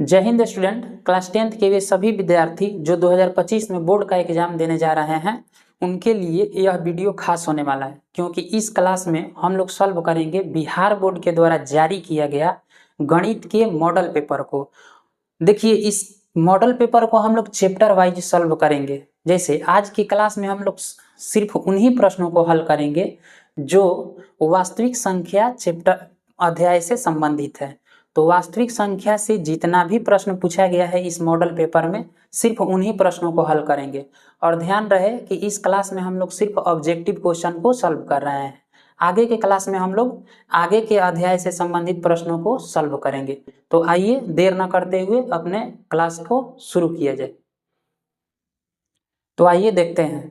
जय Hind student. Class 10th के वे सभी विद्यार्थी जो 2025 में बोर्ड का एग्जाम देने जा रहे हैं उनके लिए यह वीडियो खास होने वाला है, क्योंकि इस क्लास में हम लोग सॉल्व करेंगे बिहार बोर्ड के द्वारा जारी किया गया गणित के मॉडल पेपर को। देखिए, इस मॉडल पेपर को हम लोग चैप्टर वाइज सॉल्व करेंगे। जैसे आज की क्लास में हम लोग सिर्फ उन्हीं प्रश्नों को हल करेंगे जो वास्तविक संख्या चैप्टर अध्याय से संबंधित है। तो वास्तविक संख्या से जितना भी प्रश्न पूछा गया है इस मॉडल पेपर में, सिर्फ उन्हीं प्रश्नों को हल करेंगे। और ध्यान रहे कि इस क्लास में हम लोग सिर्फ ऑब्जेक्टिव क्वेश्चन को सॉल्व कर रहे हैं। आगे के क्लास में हम लोग आगे के अध्याय से संबंधित प्रश्नों को सॉल्व करेंगे। तो आइए देर न करते हुए अपने क्लास को शुरू किया जाए। तो आइए देखते हैं।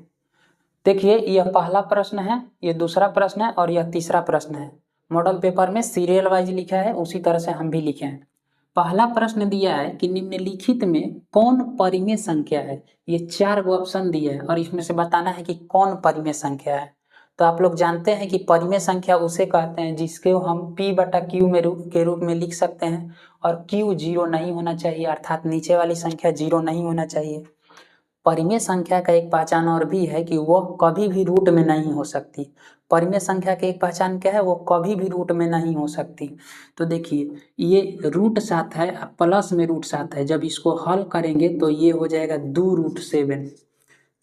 देखिए, यह पहला प्रश्न है, यह दूसरा प्रश्न है और यह तीसरा प्रश्न है। मॉडल पेपर में सीरियल वाइज लिखा है, उसी तरह से हम भी लिखे हैं। पहला प्रश्न दिया है कि निम्नलिखित में कौन परिमेय संख्या है। ये 4 गो ऑप्शन दिए हैं और इसमें से बताना है कि कौन परिमेय संख्या है। तो आप लोग जानते हैं कि परिमेय संख्या उसे कहते हैं जिसके हम P/Q के रूप में लिख सकते हैं और Q 0 नहीं होना चाहिए, अर्थात नीचे वाली संख्या 0 नहीं होना चाहिए। परिमेय संख्या का एक पहचान और भी है कि वह कभी भी रूट में नहीं हो सकती। परिमेय संख्या की एक पहचान क्या है? वो कभी भी रूट में नहीं हो सकती। तो देखिए, ये √7 है प्लस में √7 है। जब इसको हल करेंगे तो ये हो जाएगा 2√7,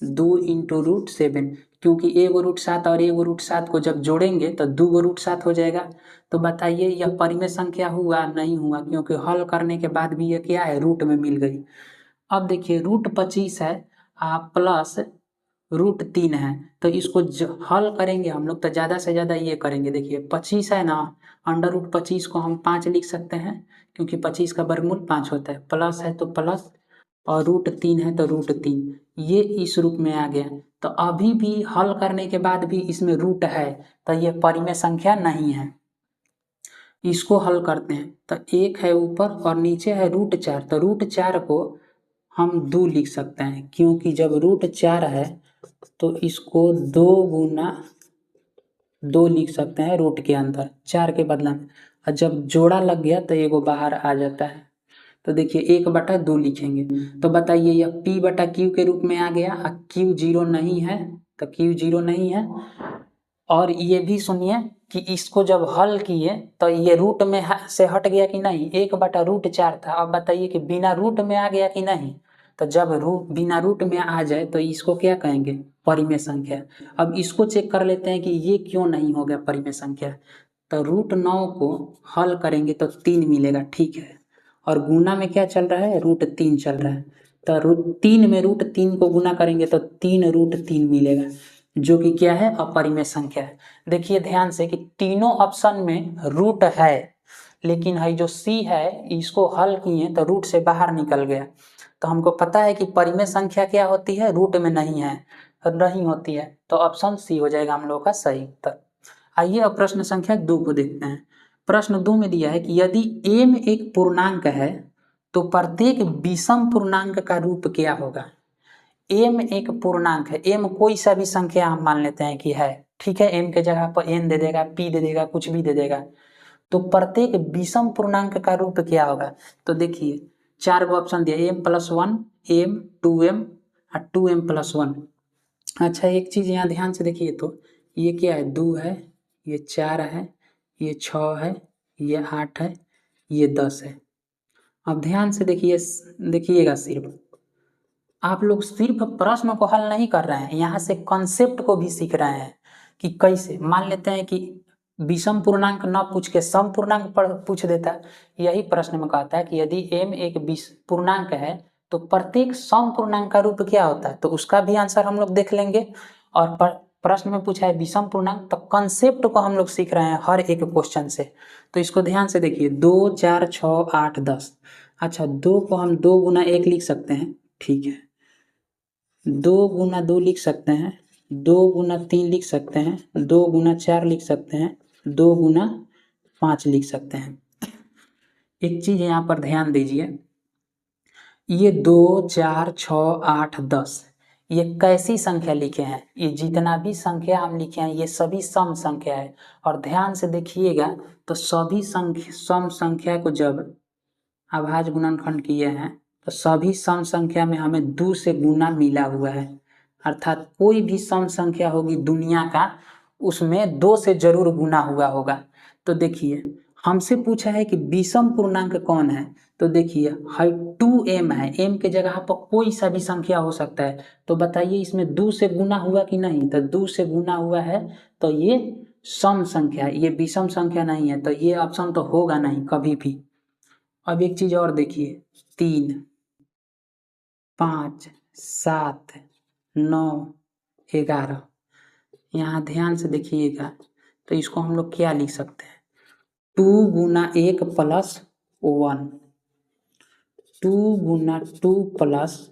2 इंटू √7, क्योंकि एगो √7 और एगो √7 को जब जोड़ेंगे तो 2 गो √7 हो जाएगा। तो बताइए यह परिमेय संख्या हुआ? नहीं हुआ, क्योंकि हल करने के बाद भी ये क्या है? रूट में मिल गई। अब देखिए, √25 है प्लस √3 है, तो इसको हल करेंगे हम लोग तो ज़्यादा से ज़्यादा ये करेंगे। देखिए 25 है ना, √25 को हम 5 लिख सकते हैं, क्योंकि 25 का वर्गमूल 5 होता है। प्लस है तो प्लस और √3 है तो √3, ये इस रूप में आ गया। तो अभी भी हल करने के बाद भी इसमें रूट है, तो ये परिमेय संख्या नहीं है। इसको हल करते हैं तो 1 है ऊपर और नीचे है √4, तो √4 को हम 2 लिख सकते हैं, क्योंकि जब √4 है तो इसको 2 गुना 2 लिख सकते हैं रूट के अंदर 4 के बदला में, और जब जोड़ा लग गया तो एगो बाहर आ जाता है। तो देखिए 1/2 लिखेंगे। तो बताइए यह P/Q के रूप में आ गया, Q 0 नहीं है तो Q 0 नहीं है। और ये भी सुनिए कि इसको जब हल किए तो ये रूट में से हट गया कि नहीं? 1/√4 था। अब बताइए कि बिना रूट में आ गया कि नहीं? तो जब बिना रूट में आ जाए तो इसको क्या कहेंगे? परिमेय संख्या। अब इसको चेक कर लेते हैं कि ये क्यों नहीं हो गया परिमेय संख्या। तो √9 को हल करेंगे तो 3 मिलेगा, ठीक है। और गुना में क्या चल रहा है? √3 चल रहा है। तो √3 में √3 को गुना करेंगे तो 3√3 मिलेगा, जो कि क्या है? अपरिमेय संख्या है। देखिए ध्यान से कि तीनों ऑप्शन में रूट है, लेकिन है जो सी है इसको हल किए तो रूट से बाहर निकल गया। तो हमको पता है कि परिमेय संख्या क्या होती है? रूट में नहीं है, नहीं होती है। तो ऑप्शन सी हो जाएगा हम लोग का सही उत्तर। आइए अब प्रश्न संख्या 2 को देखते हैं। प्रश्न 2 में दिया है कि यदि m एक पूर्णांक है तो प्रत्येक विषम पूर्णांक का रूप क्या होगा। m एक पूर्णांक है, m कोई सा भी संख्या हम मान लेते हैं कि है, ठीक है। m के जगह पर n दे देगा, p दे देगा, कुछ भी दे देगा। तो प्रत्येक विषम पूर्णांक का रूप क्या होगा? तो देखिए 4 गो ऑप्शन दिया, m+1, m 2m और 2m+1। अच्छा, एक चीज यहाँ ध्यान से देखिए, तो ये क्या है? 2 है, ये 4 है, ये 6 है, ये 8 है, ये 10 है। अब ध्यान से देखिएगा, सिर्फ आप लोग सिर्फ प्रश्न को हल नहीं कर रहे हैं, यहाँ से कॉन्सेप्ट को भी सीख रहे हैं कि कैसे। मान लेते हैं कि विषम पूर्णांक न पूछ के सम पूर्णांक पर पूछ देता। यही प्रश्न में कहता है कि यदि m एक पूर्णांक है तो प्रत्येक सम पूर्णांक का रूप क्या होता है, तो उसका भी आंसर हम लोग देख लेंगे। और प्रश्न में पूछा है विषम पूर्णांक, तो कंसेप्ट को हम लोग सीख रहे हैं हर एक क्वेश्चन से। तो इसको ध्यान से देखिए, 2, 4, 6, 8, 10। अच्छा, 2 को हम 2 गुना 1 लिख सकते हैं, ठीक है। 2 गुना 2 लिख सकते हैं, 2 गुना 3 लिख सकते हैं, 2 गुना 4 लिख सकते हैं, 2 गुना 5 लिख सकते हैं। एक चीज यहाँ पर ध्यान दीजिए, ये 2, 4, 6, 8, 10 ये कैसी संख्या लिखे हैं? ये जितना भी संख्या हम लिखे हैं ये सभी सम संख्या है। और ध्यान से देखिएगा तो सभी सम संख्या को जब अभाज्य गुणनखंड किए हैं तो सभी सम संख्या में हमें 2 से गुना मिला हुआ है, अर्थात कोई भी सम संख्या होगी दुनिया का उसमें 2 से जरूर गुना हुआ होगा। तो देखिए हमसे पूछा है कि विषम पूर्णांक कौन है, तो देखिए 2m है, m के जगह पर कोई सा भी संख्या हो सकता है। तो बताइए इसमें 2 से गुना हुआ कि नहीं, तो 2 से गुना हुआ है तो ये सम संख्या, ये विषम संख्या नहीं है, तो ये ऑप्शन तो होगा नहीं कभी भी। अब एक चीज और देखिए 3, 5, 7, 9, 11, यहाँ ध्यान से देखिएगा तो इसको हम लोग क्या लिख सकते हैं, 2 गुना 1 प्लस 1, 2 गुना 2 प्लस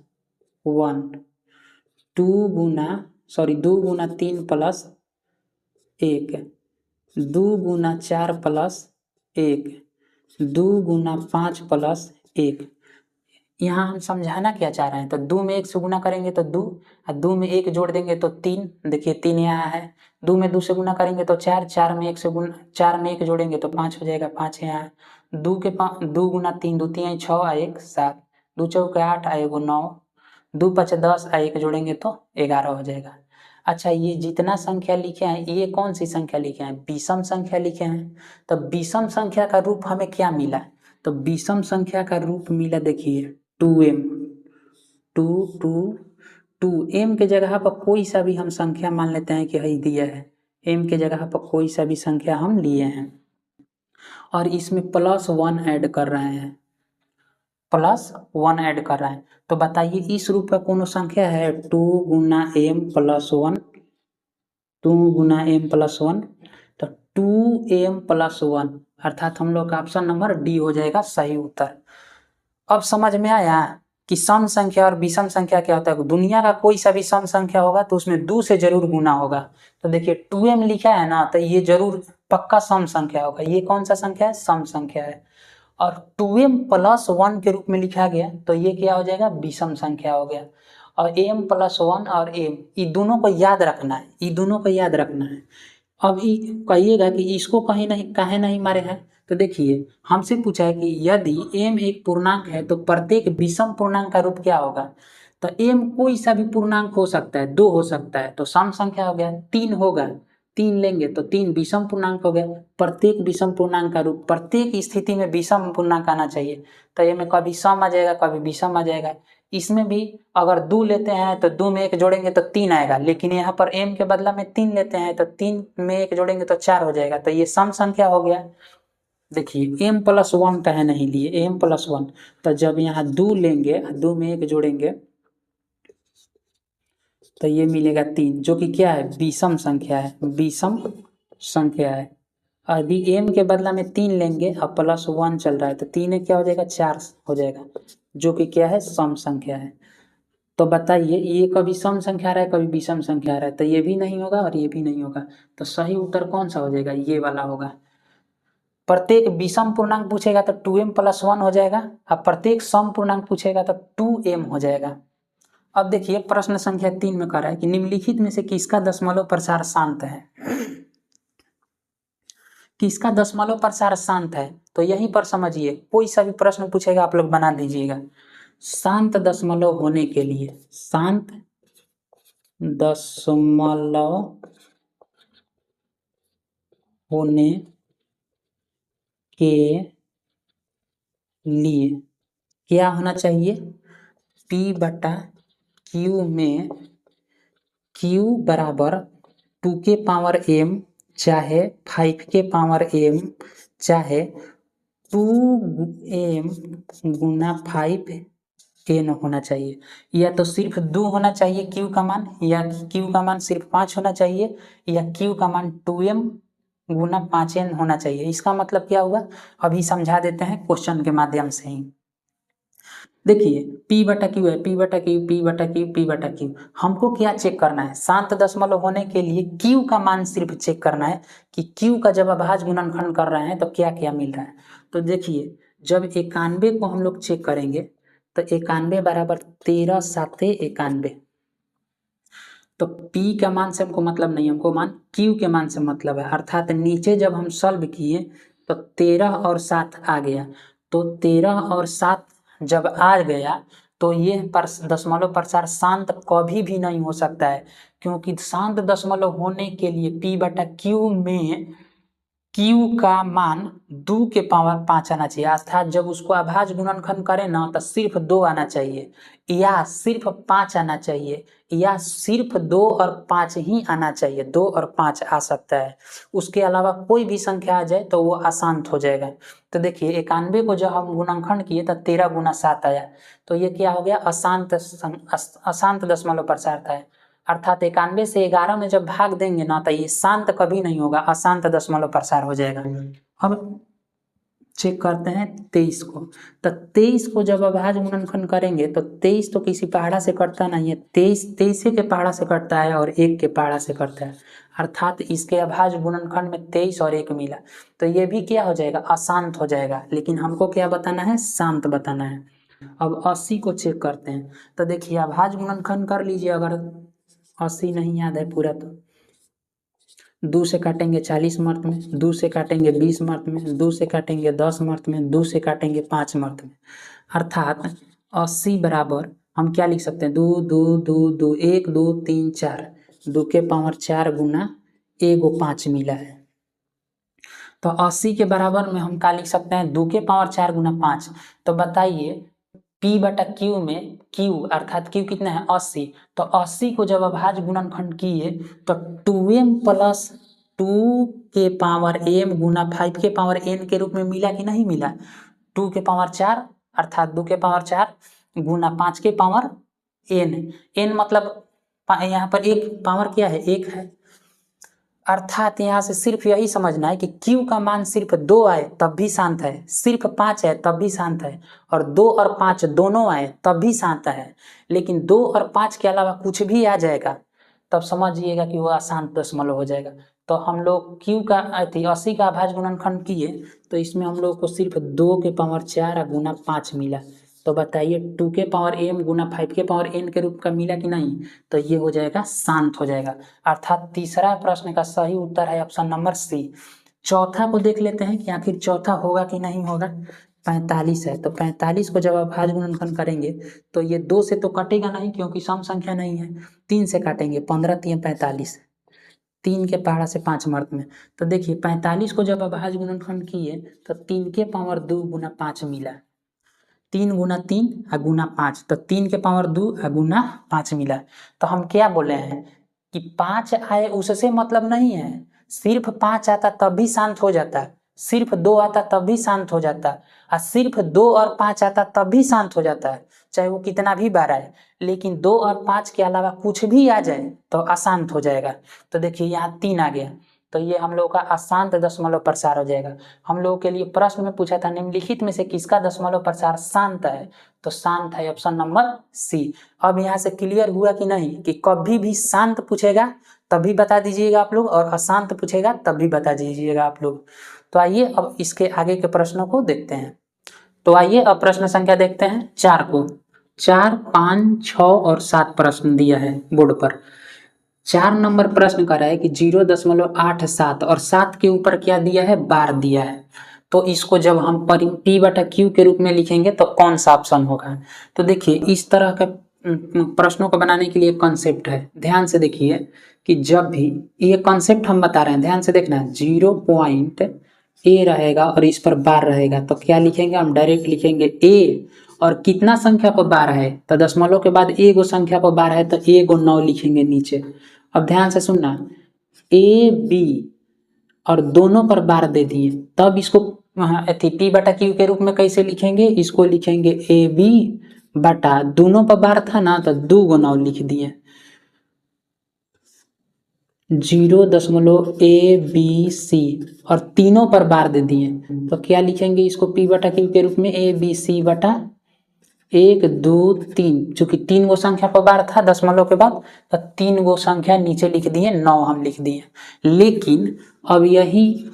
1, 2 गुना 3 प्लस 1, 2 गुना 4 प्लस 1, 2 गुना 5 प्लस 1। यहाँ हम समझाना क्या चाह रहे हैं, तो 2 में 1 से गुना करेंगे तो 2, और 2 में 1 जोड़ देंगे तो 3, देखिए 3 यहाँ है। 2 में 2 से गुना करेंगे तो 4, 4 में 1 से गुना, 4 में 1 जोड़ेंगे तो 5 हो जाएगा, 5 यहाँ है। 2 गुना 3, 2 3 6 और 1 7, 2 चौके 8 और 1 9, 2 5 10 और 1 जोड़ेंगे तो 11 हो जाएगा। अच्छा ये जितना संख्या लिखे हैं ये कौन सी संख्या लिखे हैं, विषम संख्या लिखे हैं। तो विषम संख्या का रूप हमें क्या मिला, तो विषम संख्या का रूप मिला देखिए 2m, 2 के जगह पर कोई सा भी हम संख्या मान लेते हैं कि हई दिया है, m के जगह पर कोई सा भी संख्या हम लिए हैं और इसमें +1 ऐड कर रहे हैं, +1 ऐड कर रहे हैं। तो बताइए इस रूप का कौन संख्या है, 2 गुना m प्लस 1, 2 गुना m प्लस 1, तो 2m प्लस 1, अर्थात हम लोग का ऑप्शन नंबर डी हो जाएगा सही उत्तर। अब समझ में आया कि सम संख्या और विषम संख्या क्या होता है। दुनिया का कोई सा भी सम संख्या होगा तो उसमें 2 से जरूर गुना होगा। तो देखिए 2m लिखा है ना, तो ये जरूर पक्का सम संख्या होगा। ये कौन सा संख्या है, सम संख्या है। और 2m प्लस 1 के रूप में लिखा गया तो ये क्या हो जाएगा, विषम संख्या हो गया। और m प्लस 1 और m, ये दोनों को याद रखना है, ये दोनों को याद रखना है। अभी कहिएगा कि इसको कहीं नहीं काहे नहीं मारे हैं, तो देखिए हमसे पूछा है कि यदि m एक पूर्णांक है तो प्रत्येक विषम पूर्णांक का रूप क्या होगा। तो m कोई सा भी पूर्णांक हो सकता है, 2 हो सकता है तो सम संख्या हो गया, 3 होगा 3 लेंगे तो 3 विषम पूर्णांक हो गया। प्रत्येक विषम पूर्णांक का रूप, प्रत्येक स्थिति में विषम पूर्णांक आना चाहिए। तो ये में कभी सम आ जाएगा कभी विषम आ जाएगा। इसमें भी अगर 2 लेते हैं तो 2 में 1 जोड़ेंगे तो 3 आएगा, लेकिन यहाँ पर m के बदला में 3 लेते हैं तो 3 में 1 जोड़ेंगे तो 4 हो जाएगा। तो ये सम संख्या हो गया। देखिए m प्लस 1 का है नहीं लिए, m प्लस 1, तो जब यहाँ 2 लेंगे 2 में 1 जोड़ेंगे तो ये मिलेगा 3, जो कि क्या है, विषम संख्या है, विषम संख्या है। अभी m के बदला में 3 लेंगे और प्लस 1 चल रहा है तो 3 क्या हो जाएगा, 4 हो जाएगा, जो कि क्या है, सम संख्या है। तो बताइए ये कभी सम संख्या रहा है कभी विषम संख्या रहा है, तो ये भी नहीं होगा और ये भी नहीं होगा। तो सही उत्तर कौन सा हो जाएगा, ये वाला होगा। प्रत्येक विषम पूर्णांक पूछेगा तो 2m प्लस 1 हो जाएगा, और प्रत्येक सम पूर्णांक पूछेगा तो 2m हो जाएगा। अब देखिए प्रश्न संख्या 3 में कह रहा है कि निम्नलिखित में से किसका दशमलव प्रसार शांत है। किसका दशमलव प्रसार शांत है, तो यहीं पर समझिए कोई सा भी प्रश्न पूछेगा आप लोग बना दीजिएगा। शांत दशमलव होने के लिए, शांत दशमलव होने के लिए क्या होना चाहिए, P/Q में Q बराबर 2 के पावर m चाहे 5 के पावर m चाहे 2m गुना 5n होना चाहिए, या तो सिर्फ 2 होना चाहिए Q का मान, या Q का मान सिर्फ 5 होना चाहिए, या Q का मान 2m गुना 5n होना चाहिए। इसका मतलब क्या हुआ, अभी समझा देते हैं क्वेश्चन के माध्यम से ही। देखिए P/Q है, P/Q, P/Q, P/Q, हमको क्या चेक करना है, शांत दशमलव होने के लिए Q का मान सिर्फ चेक करना है कि Q का जब अभाज्य गुणनखंड कर रहे हैं तो क्या क्या मिल रहा है। तो देखिए जब 91 को हम लोग चेक करेंगे तो 91 बराबर 13 7 91, तो P का मान से हमको मतलब नहीं, हमको मान Q के मान से मतलब है। अर्थात नीचे जब हम सॉल्व किए तो 13 और 7 आ गया, तो 13 और 7 जब आ गया तो ये दशमलव प्रसार शांत कभी भी नहीं हो सकता है, क्योंकि शांत दशमलव होने के लिए p बटा q में q का मान 2 के पावर 5 आना चाहिए, अर्थात जब उसको अभाज्य गुणनखंड करें ना तो सिर्फ 2 आना चाहिए या सिर्फ 5 आना चाहिए या सिर्फ 2 और 5 ही आना चाहिए। 2 और 5 आ सकता है, उसके अलावा कोई भी संख्या आ जाए तो वो अशांत हो जाएगा। तो देखिए 91 को जब हम गुणनखंड किए तो 13 गुना 7 आया, तो ये क्या हो गया, अशांत दशमलव प्रसार था, अर्थात 91 से 11 में जब भाग देंगे ना तो ये शांत कभी नहीं होगा, अशांत दशमलव प्रसार हो जाएगा। अब चेक करते हैं 23 को, तो 23 को जब अभाज्य गुणनखंड करेंगे तो 23 तो किसी पहाड़ा से कटता नहीं है, 23 के पहाड़ा से कटता है और 1 के पहाड़ा से कटता है, अर्थात इसके अभाज्य गुणनखंड में 23 और 1 मिला, तो ये भी क्या हो जाएगा, अशांत हो जाएगा। लेकिन हमको क्या बताना है, शांत बताना है। अब 80 को चेक करते हैं, तो देखिए अभाज्य गुणनखंड कर लीजिए, अगर 80 नहीं याद है पूरा तो 2 से काटेंगे 40 मर्त में, 2 से काटेंगे 20 मर्त में, 2 से काटेंगे 10 मर्त में, 2 से काटेंगे 5 मर्त में, अर्थात 80 बराबर हम क्या लिख सकते हैं, 2 2 2 2 1 2 3 4, 2 के पावर 4 गुना 1 5 मिला है, तो 80 के बराबर में हम क्या लिख सकते हैं, 2 के पावर 4 गुना 5। तो बताइए p बटा q में q अर्थात q कितना है, 80, तो 80 को जब अभाज्य गुणनखंड किए तो 2m प्लस 2 के पावर m गुना 5 के पावर n के रूप में मिला कि नहीं मिला, 2 के पावर 4 अर्थात 2 के पावर 4 गुना 5 के पावर n मतलब यहाँ पर एक पावर क्या है, 1 है, अर्थात यहाँ से सिर्फ यही समझना है कि q का मान सिर्फ 2 आए तब भी शांत है, सिर्फ 5 है तब भी शांत है, और 2 और 5 दोनों आए तब भी शांत है। लेकिन 2 और 5 के अलावा कुछ भी आ जाएगा तब समझिएगा कि वो अशांत दशमलव हो जाएगा। तो हम लोग q का 80 का अभाज्य गुणनखंड किए तो इसमें हम लोग को सिर्फ 2 के पावर 4 गुना 5 मिला, तो बताइए 2 के पावर m गुना 5 के पावर n के रूप का मिला कि नहीं, तो ये हो जाएगा, शांत हो जाएगा, अर्थात तीसरा प्रश्न का सही उत्तर है ऑप्शन नंबर सी। चौथा को देख लेते हैं कि आखिर चौथा होगा कि नहीं होगा। 45 है, तो 45 को जब अभाज्य गुणनखंड करेंगे तो ये 2 से तो कटेगा नहीं क्योंकि सम संख्या नहीं है, 3 से काटेंगे, 15 3 45, 3 के पहाड़ा से 5 मर्द में, तो देखिए 45 को जब अभाज्य गुणनखंड किए तो 3 के पावर 2 गुना 5 मिला, 3 गुना 3 गुना 5, तो 3 के पावर 2 गुना 5 मिला। तो हम क्या बोले हैं कि 5 आए उससे मतलब नहीं है, सिर्फ 5 आता तब भी शांत हो जाता, सिर्फ 2 आता तब भी शांत हो जाता, और सिर्फ 2 और 5 आता तब भी शांत हो जाता है, चाहे वो कितना भी बार आए। लेकिन 2 और 5 के अलावा कुछ भी आ जाए तो अशांत हो जाएगा। तो देखिए यहाँ 3 आ गया, तो ये हम लोग का अशांत दशमलव प्रसार हो जाएगा। हम लोगों के लिए प्रश्न में पूछा था निम्नलिखित में से किसका दशमलव प्रसार शांत है, तो शांत है ऑप्शन नंबर सी। अब यहाँ से क्लियर हुआ कि नहीं कि कभी भी शांत पूछेगा तभी बता दीजिएगा आप लोग, और अशांत पूछेगा तब भी बता दीजिएगा आप लोग। तो आइए अब इसके आगे के प्रश्नों को देखते हैं। तो आइए अब प्रश्न संख्या देखते हैं 4 को। 4 5 6 और 7 प्रश्न दिया है बोर्ड पर। 4 नंबर प्रश्न कर रहा है कि 0.87 और 7 के ऊपर क्या दिया है, बार दिया है, तो इसको जब हम p बटा q के रूप में लिखेंगे तो कौन सा ऑप्शन होगा। तो देखिए इस तरह का प्रश्नों को बनाने के लिए कॉन्सेप्ट है, ध्यान से देखिए कि जब भी ये कॉन्सेप्ट हम बता रहे हैं, ध्यान से देखना, 0 पॉइंट a रहेगा और इस पर बार रहेगा, तो क्या लिखेंगे हम, डायरेक्ट लिखेंगे a, और कितना संख्या को बार है, तो दशमलव के बाद ए गो संख्या को बार है तो ए गो 9 लिखेंगे नीचे। अब ध्यान से सुनना, ए बी और दोनों पर बार दे दिए, तब इसको p बटा q के रूप में कैसे लिखेंगे, इसको लिखेंगे ए बी बटा, दोनों पर बार था ना तो 2 गो 9 लिख दिए, 0.ABC और तीनों पर बार दे दिए, तो क्या लिखेंगे इसको p बटा q के रूप में, ABC बटा 1 2 3, चूंकि 3 गो संख्या पर बार था दशमलव के बाद तो 3 गो संख्या नीचे लिख दिए, 9 हम लिख दिए। लेकिन अब यही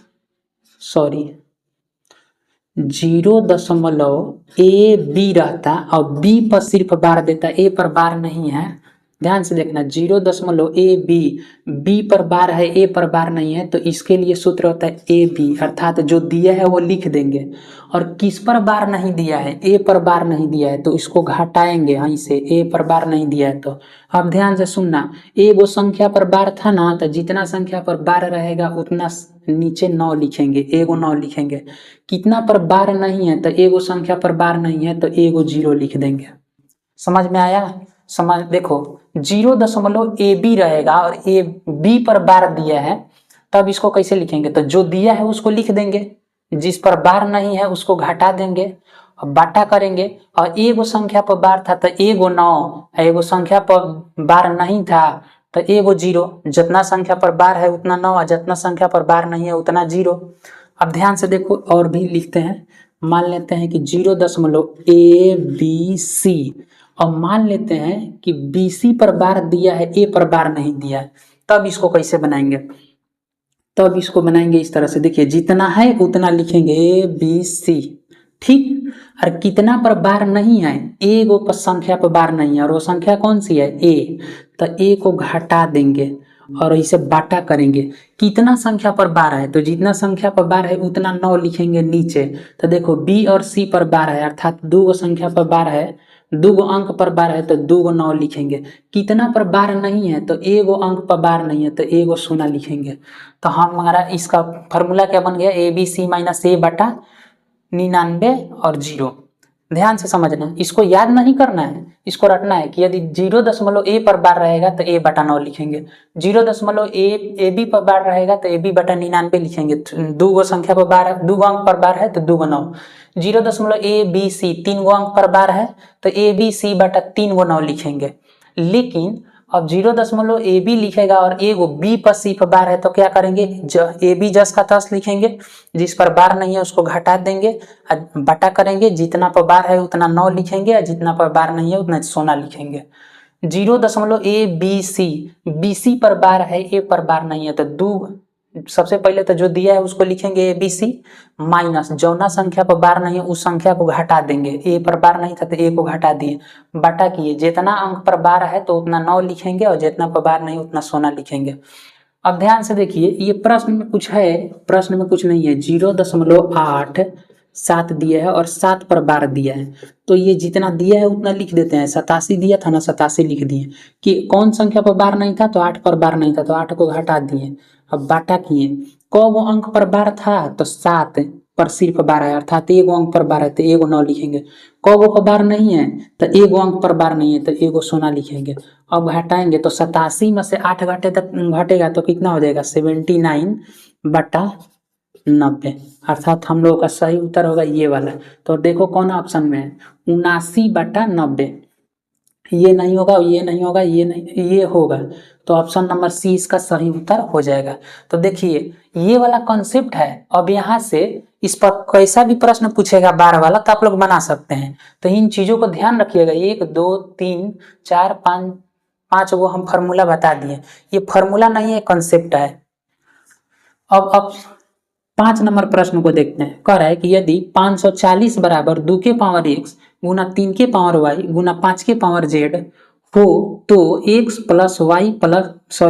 0.AB रहता और B पर सिर्फ बार देता, A पर बार नहीं है, ध्यान से देखना 0 ए बी पर बार है, ए पर बार नहीं है, तो इसके लिए सूत्र होता है ए बी, अर्थात जो दिया है वो लिख देंगे। और किस पर बार नहीं दिया है, ए पर बार नहीं दिया है, तो इसको घटाएंगे यहीं से, ए पर बार नहीं दिया है तो। अब ध्यान से सुनना, एगो संख्या पर बार था ना, तो जितना संख्या पर बार रहेगा उतना नीचे 9 लिखेंगे, एगो 9 लिखेंगे। कितना पर बार नहीं है, तो एगो संख्या पर बार नहीं है तो एगो 0 लिख देंगे। समझ में आया? समझ देखो 0 ए बी रहेगा और ए बी पर बार दिया है, तब इसको कैसे लिखेंगे, तो जो दिया है उसको लिख देंगे, जिस पर बार नहीं है उसको घटा देंगे और बाटा करेंगे। और एगो संख्या पर बार था तो एगो 9, एगो संख्या पर बार नहीं था तो एगो 0। जितना संख्या पर बार है उतना 9 और जितना संख्या पर बार नहीं है उतना 0। अब ध्यान से देखो और भी लिखते हैं। मान लेते हैं कि 0 ए बी सी, और मान लेते हैं कि BC पर बार दिया है, ए पर बार नहीं दिया है, तब इसको कैसे बनाएंगे? तब इसको बनाएंगे इस तरह से, देखिए जितना है उतना लिखेंगे ABC, ठीक। और कितना पर बार नहीं है, एगो पर संख्या पर बार नहीं है और वो संख्या कौन सी है, ए, तो ए को घटा देंगे और इसे बाटा करेंगे। कितना संख्या पर बार है, तो जितना संख्या पर बार है उतना 9 लिखेंगे नीचे। तो देखो B और C पर बार है, अर्थात दो संख्या पर बार है, दो अंक पर बार है तो 2 9 लिखेंगे। कितना पर बार नहीं है, तो एगो अंक पर बार नहीं है तो एगो 0 लिखेंगे। तो हमारा इसका फॉर्मूला क्या बन गया, ABC माइनस ए बटा 99 और 0। ध्यान से समझना, इसको याद नहीं करना है, इसको रटना है कि यदि 0 ए पर बार रहेगा तो ए बटा 9 लिखेंगे, 0 ए बी पर बार रहेगा तो ए बी बटा 99 लिखेंगे। दो संख्या पर बार है, दो अंक पर बार है तो 2 9। 0 ए बी सी 3 अंक पर बार है तो ए बी सी बटा 3 9 लिखेंगे। लेकिन अब 0 ए बी लिखेगा और एगो बी पर सी पर बार है तो क्या करेंगे, ए बी जस का तस लिखेंगे, जिस पर बार नहीं है उसको घटा देंगे, बटा करेंगे, जितना पर बार है उतना 9 लिखेंगे और जितना पर बार नहीं है उतना 16 लिखेंगे। 0 पर बार है, ए पर बार नहीं है तो सबसे पहले तो जो दिया है उसको लिखेंगे ABC माइनस जौना संख्या पर बार नहीं है उस संख्या को घटा देंगे, ए पर बार नहीं था तो ए को घटा दिए, बटा किए, जितना अंक पर बार है तो उतना 9 लिखेंगे और जितना पर बार नहीं उतना 16 लिखेंगे। अब ध्यान से देखिए, ये प्रश्न में कुछ है, प्रश्न में कुछ नहीं है। 0.87 दिया है और 7 पर बार दिया है, तो ये जितना दिया है उतना लिख देते हैं। 87 दिया था ना, 87 लिख दिए। कि कौन संख्या पर बार नहीं था, तो 8 पर बार नहीं था तो 8 को घटा दिए। अब बाटा किए, कौ अंक पर बार था, तो 7 पर सिर्फ बार है, अर्थात एगो अंक पर बार है तो एगो 9 लिखेंगे। कौ पर बार नहीं है, तो एगो अंक पर बार नहीं है तो एगो 16 लिखेंगे। अब घटाएंगे तो 87 में से 8 घटेगा तो कितना हो जाएगा, 79 बटा 90, अर्थात हम लोग का सही उत्तर होगा ये वाला। तो देखो कौन ऑप्शन में है, 79 बटा 90। ये नहीं होगा, ये नहीं होगा, ये नहीं, ये होगा, तो ऑप्शन नंबर सी इसका सही उत्तर हो जाएगा। तो देखिए ये वाला कॉन्सेप्ट है। अब यहाँ से इस पर कैसा भी प्रश्न पूछेगा बार वाला तो आप लोग बना सकते हैं। तो इन चीजों को ध्यान रखिएगा, 1 2 3 4 5 वो हम फार्मूला बता दिए, ये फार्मूला नहीं है, कॉन्सेप्ट है। अब 5 नंबर प्रश्न को देखते हैं। कह रहा है कि यदि 540 बराबर 2 के पावर x गुना 3 के पावर y गुना 5 के पावर z हो तो x plus Y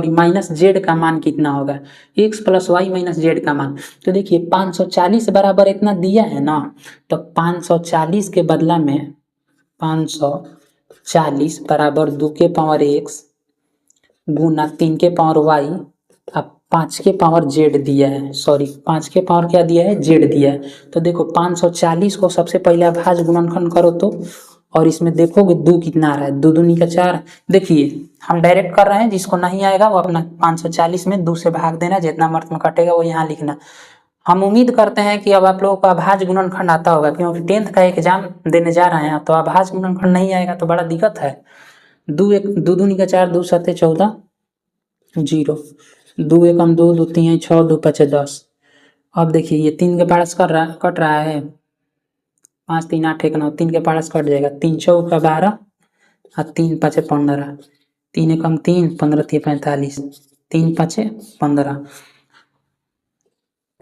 minus Z का मान कितना होगा, x plus Y minus Z का मान। तो देखिए 540 बराबर इतना दिया है ना, तो 540 के बदला में 540 बराबर 2 के पावर x गुना 3 के पावर y, अब 5 के पावर जेड दिया है, 5 के पावर क्या दिया है, जेड दिया है। तो देखो 540 को सबसे पहले अभाज्य गुणनखंड करो तो, और इसमें देखोगे 2 कितना आ रहा है, 2 दूनी का 4। देखिए हम डायरेक्ट कर रहे हैं, जिसको नहीं आएगा वो अपना 540 में 2 से भाग देना, जितना मर्थ में कटेगा वो यहाँ लिखना। हम उम्मीद करते हैं कि अब आप लोगों को अभाज्य गुणनखंड आता होगा, क्योंकि 10th का एग्जाम देने जा रहे हैं, तो अभाज्य गुणनखंड नहीं आएगा तो बड़ा दिक्कत है। 2 दूनी का 4, 2 7 14 0, 2 एकम 2, 2 3 6, 2 5 10। अब देखिए ये 3 के पास कट रहा है, 5 3 8 1 9, 3 के पास कट जाएगा, 3 चौका 12 और 3 5 15, 3 एकम 3, 15 3 45, 3 5 15,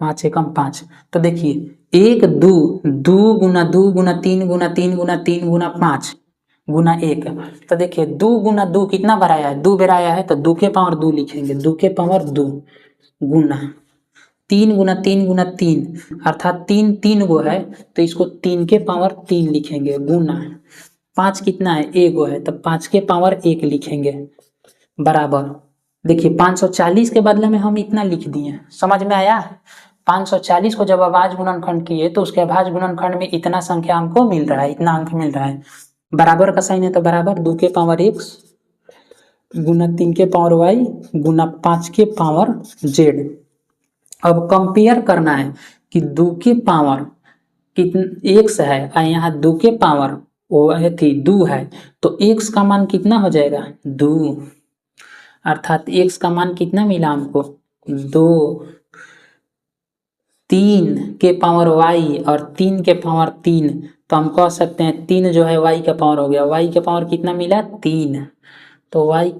5 एकम 5। तो देखिए 1 2 2 गुना 2 गुना 3 गुना 3 गुना 3 गुना 5 गुना 1। तो देखिए 2 गुना 2 कितना बार आया है, 2 बार आया है, तो 2 के पावर 2 लिखेंगे, 2 के पावर 2 गुना 3 गुना 3 गुना 3 अर्थात 3 3 गो है, तो इसको 3 के पावर 3 लिखेंगे, गुना 5 कितना है, 1 गो है, तो 5 के पावर 1 लिखेंगे, बराबर। देखिए 540 के बदले में हम इतना लिख दिए, समझ में आया। 540 को जब अभाज्य गुणनखंड किए तो उसके अभाज्य गुणनखंड में इतना संख्या हमको मिल रहा है, इतना अंक मिल रहा है। बराबर का साइन है तो बराबर 2 के पावर x गुना 3 के पावर y गुना 5 के पावर z। अब कंपेयर करना है कि 2 के पावर कितना x है और यहाँ 2 के पावर वो थी 2 है, तो x का मान कितना हो जाएगा, 2, अर्थात x का मान कितना मिला हमको, 2। 3 के पावर y और 3 के पावर 3, तो हम कह सकते हैं 3 जो है y का पावर हो गया, y का पावर कितना मिला, 3, तो y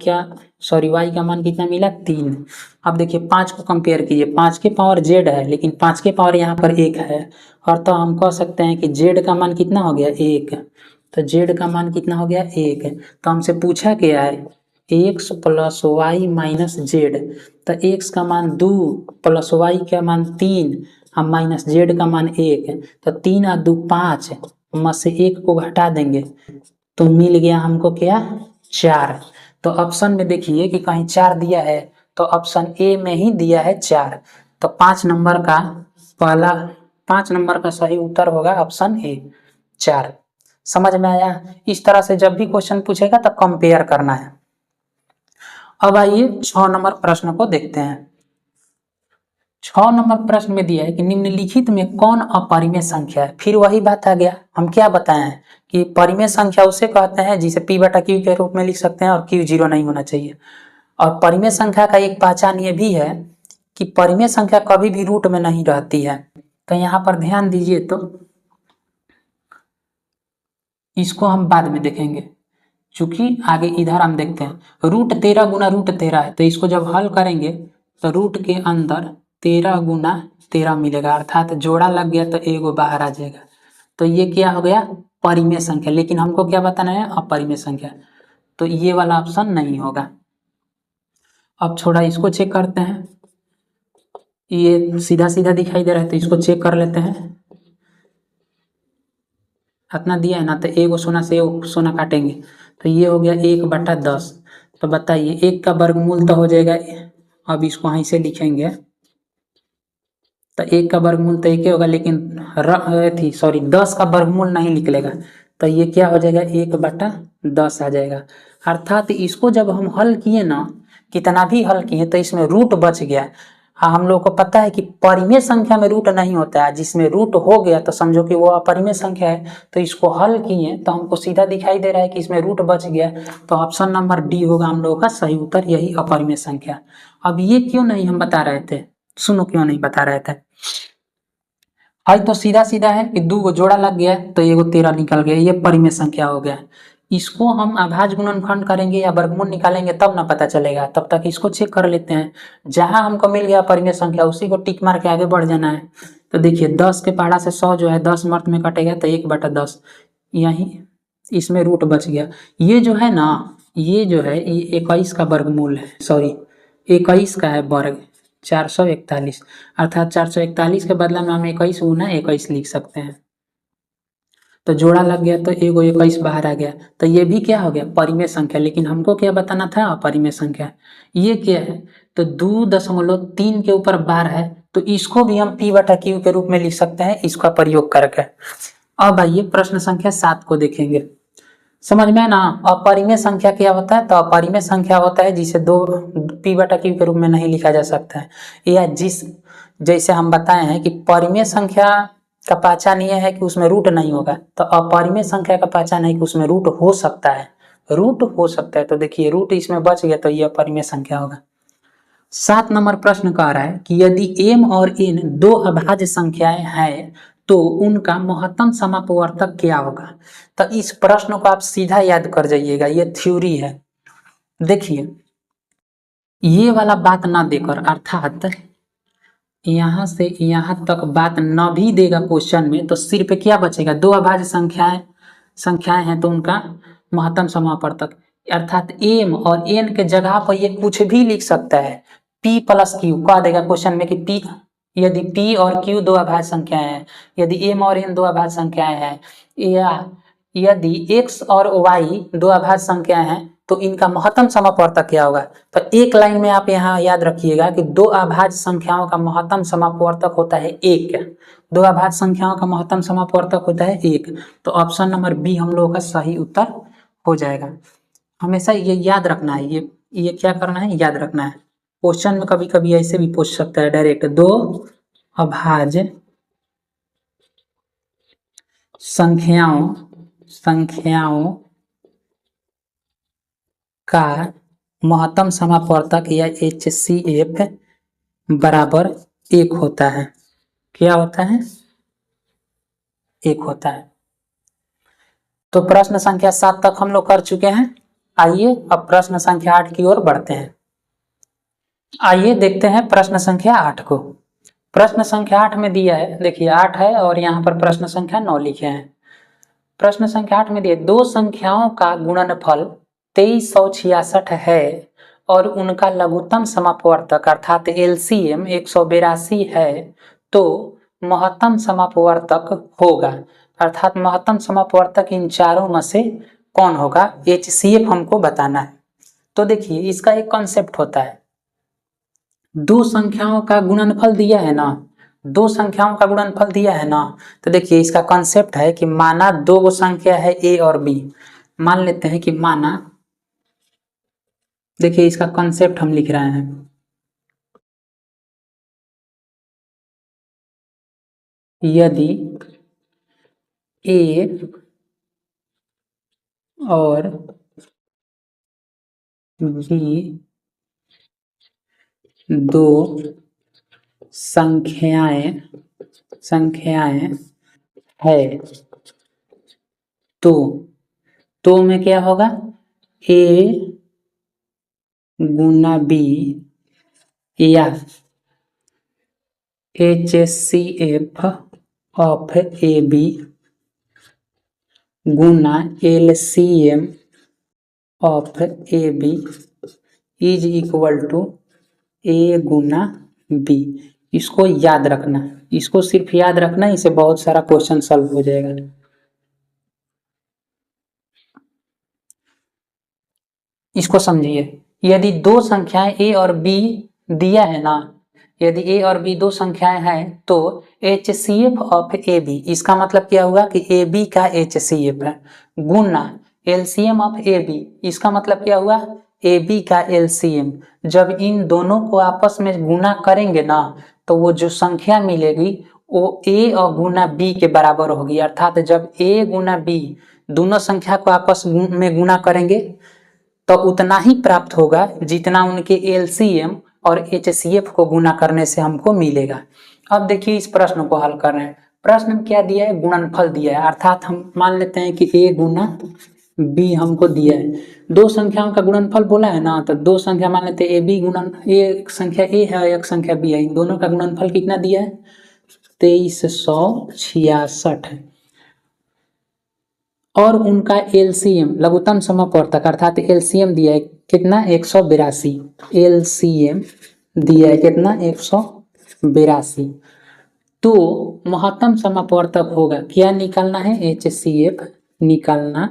का मान कितना मिला, 3। अब देखिए 5 को कंपेयर कीजिए, 5 के पावर z है लेकिन 5 के पावर यहाँ पर 1 है, और तो हम कह सकते हैं कि z का मान कितना हो गया, 1, तो z का मान कितना हो गया, 1। तो हमसे पूछा क्या है, x plus Y minus Z, तो x का मान 2 प्लस y का मान 3 और माइनस z का मान 1, तो 3 और 2 5 में से 1 को घटा देंगे तो मिल गया हमको क्या, 4। तो ऑप्शन में देखिए कि कहीं 4 दिया है, तो ऑप्शन ए में ही दिया है 4, तो 5 नंबर का सही उत्तर होगा ऑप्शन ए, 4। समझ में आया। इस तरह से जब भी क्वेश्चन पूछेगा तब कंपेयर करना है। अब आइए 6 नंबर प्रश्न को देखते हैं। 6 नंबर प्रश्न में दिया है कि निम्नलिखित में कौन अपरिमेय संख्या है। फिर वही बात आ गया, हम क्या बताए हैं कि परिमेय संख्या उसे कहते हैं जिसे p बटा q के रूप में लिख सकते हैं और q 0 नहीं होना चाहिए। और परिमेय संख्या का एक पहचान ये भी है कि परिमेय संख्या कभी भी रूट में नहीं रहती है। तो यहाँ पर ध्यान दीजिए, तो इसको हम बाद में देखेंगे, चूंकि आगे इधर हम देखते हैं रूट 13 गुना रूट 13 है, तो इसको जब हल करेंगे तो रूट के अंदर 13 गुना 13 मिलेगा, अर्थात जोड़ा लग गया तो एगो बाहर आ जाएगा। तो ये क्या हो गया, परिमेय संख्या। लेकिन हमको क्या बताना है, अपरिमेय संख्या, तो ये वाला ऑप्शन नहीं होगा। अब छोड़ा इसको चेक करते हैं, ये सीधा सीधा दिखाई दे रहा है तो इसको चेक कर लेते हैं। इतना दिया है ना, तो एगो सोना से एगो सोना काटेंगे तो ये हो गया 1/10। तो बताइए 1 का वर्गमूल तो हो जाएगा, अब इसको वहीं से लिखेंगे तो 1 का वर्गमूल तो 1 होगा, लेकिन 10 का वर्गमूल नहीं निकलेगा, तो ये क्या हो जाएगा, 1/10 आ जाएगा। अर्थात इसको जब हम हल किए ना, कितना भी हल किए तो इसमें रूट बच गया। हाँ, हम लोग को पता है कि परिमेय संख्या में रूट नहीं होता है, जिसमें रूट हो गया तो समझो कि वो अपरिमेय संख्या है। तो इसको हल किए तो हमको सीधा दिखाई दे रहा है कि इसमें रूट बच गया, तो ऑप्शन नंबर डी होगा हम लोगों का सही उत्तर, यही अपरिमेय संख्या। अब ये क्यों नहीं हम बता रहे थे, सुनो क्यों नहीं बता रहे थे। आज तो सीधा सीधा है कि 2 को जोड़ा लग गया तो एगो 13 निकल गया, ये परिमेय संख्या हो गया। इसको हम अभाज्य गुणनखंड करेंगे या वर्गमूल निकालेंगे तब ना पता चलेगा, तब तक इसको चेक कर लेते हैं। जहां हमको मिल गया परिमेय संख्या उसी को टिक मार के आगे बढ़ जाना है। तो देखिए 10 के पहाड़ा से 100 जो है 10 मर्त में कटेगा तो 1/10, यही इसमें रूट बच गया। ये जो है ना, ये जो है ये 21 का वर्गमूल है, 21 का है वर्ग, 441, अर्थात 441 के बदला में हम 21 गुना 21 लिख सकते हैं। तो जोड़ा लग गया तो एगो 21 बाहर आ गया, तो ये भी क्या हो गया, परिमेय संख्या। लेकिन हमको क्या बताना था, अपरिमेय संख्या। ये क्या है, तो 2.3 के ऊपर बार है, तो इसको भी हम p/q के रूप में लिख सकते हैं, इसका प्रयोग करके। अब आइए प्रश्न संख्या 7 को देखेंगे। समझ में ना, अपरिमेय संख्या क्या होता है, तो अपरिमेय संख्या होता है जिसे p/q के रूप में नहीं लिखा जा सकता है, या जैसे हम बताए हैं कि परिमेय संख्या का पहचान यह है कि उसमें रूट नहीं होगा, तो अपरिमेय संख्या का पहचान है कि उसमें रूट हो सकता है, तो देखिए रूट इसमें बच गया तो यह अपरिमेय संख्या होगा। 7 नंबर प्रश्न कह रहा है कि यदि m और n दो अभाज्य संख्याएं हैं तो उनका महत्तम समापवर्तक क्या होगा। तो इस प्रश्न को आप सीधा याद कर जाइएगा, ये थ्योरी है। देखिए ये वाला बात ना देकर, अर्थात यहाँ से यहाँ तक बात न भी देगा क्वेश्चन में, तो सिर्फ क्या बचेगा, दो अभाज्य संख्याएं हैं तो उनका महत्तम समापवर्तक, अर्थात एम और एन के जगह पर ये कुछ भी लिख सकता है। P प्लस क्यू कह देगा क्वेश्चन में कि P, यदि P और Q दो अभाज्य संख्याएं हैं, यदि M और N दो अभाज्य संख्याएं हैं, या यदि X और Y दो अभाज्य संख्याएं हैं, तो इनका महत्तम समापवर्तक क्या होगा। तो एक लाइन में आप यहाँ याद रखिएगा कि दो अभाज्य संख्याओं का महत्तम समापवर्तक होता है एक। दो अभाज्य संख्याओं का महत्तम समापवर्तक होता है एक। तो ऑप्शन नंबर बी हम लोगों का सही उत्तर हो जाएगा। हमेशा ये याद रखना है, ये क्या करना है, याद रखना है। क्वेश्चन में कभी कभी ऐसे भी पूछ सकता है डायरेक्ट, दो अभाज्य संख्याओं का महत्तम समापवर्तक या HCF बराबर एक होता है। क्या होता है, एक होता है। तो प्रश्न संख्या 7 तक हम लोग कर चुके हैं। आइए अब प्रश्न संख्या 8 की ओर बढ़ते हैं। आइए देखते हैं प्रश्न संख्या 8 को। प्रश्न संख्या 8 में दिया है, देखिए 8 है और यहाँ पर प्रश्न संख्या 9 लिखे हैं। प्रश्न संख्या 8 में दिए दो संख्याओं का गुणनफल 2366 है और उनका लघुत्तम समापवर्तक अर्थात LCM 182 है, तो महत्तम समापवर्तक होगा, अर्थात महत्तम समापवर्तक इन चारों में से कौन होगा, HCF हमको बताना है। तो देखिए इसका एक कॉन्सेप्ट होता है, दो संख्याओं का गुणनफल दिया है ना, दो संख्याओं का गुणनफल दिया है ना, तो देखिए इसका कॉन्सेप्ट है कि माना दो संख्या है A और B, मान लेते हैं कि माना, देखिए इसका कॉन्सेप्ट हम लिख रहे हैं, यदि A और B दो संख्याएं है, तो में क्या होगा, A गुना B या HCF ऑफ AB गुना LCM of AB is equal to A गुना B। इसको याद रखना, इसको सिर्फ याद रखना, इसे बहुत सारा क्वेश्चन सॉल्व हो जाएगा। इसको समझिए, यदि दो संख्याएं A और B दिया है ना, यदि A और B दो संख्याएं हैं तो HCF ऑफ AB, इसका मतलब क्या हुआ कि AB का HCF है, गुना LCM ऑफ AB, इसका मतलब क्या हुआ, AB का LCM। जब इन दोनों को आपस में गुना करेंगे ना, तो वो जो संख्या मिलेगी वो A और गुना B के बराबर होगी, अर्थात जब A गुना B दोनों संख्या को आपस में गुना करेंगे तो उतना ही प्राप्त होगा जितना उनके LCM और HCF को गुना करने से हमको मिलेगा। अब देखिए इस प्रश्न को हल कर रहे हैं। प्रश्न में क्या दिया है, गुणनफल दिया है, अर्थात हम मान लेते हैं कि A गुना B हमको दिया है। दो संख्याओं का गुणनफल बोला है ना, तो दो संख्या मान लेते हैं AB गुणन, एक संख्या A है एक संख्या B है, इन दोनों का गुणनफल कितना दिया है, 2366 है। और उनका LCM लघुत्तम समापवर्तक अर्थात LCM दिया है कितना, 182। LCM दिया है कितना, 182। तो महत्तम समापवर्तक होगा, क्या निकालना है, HCF निकालना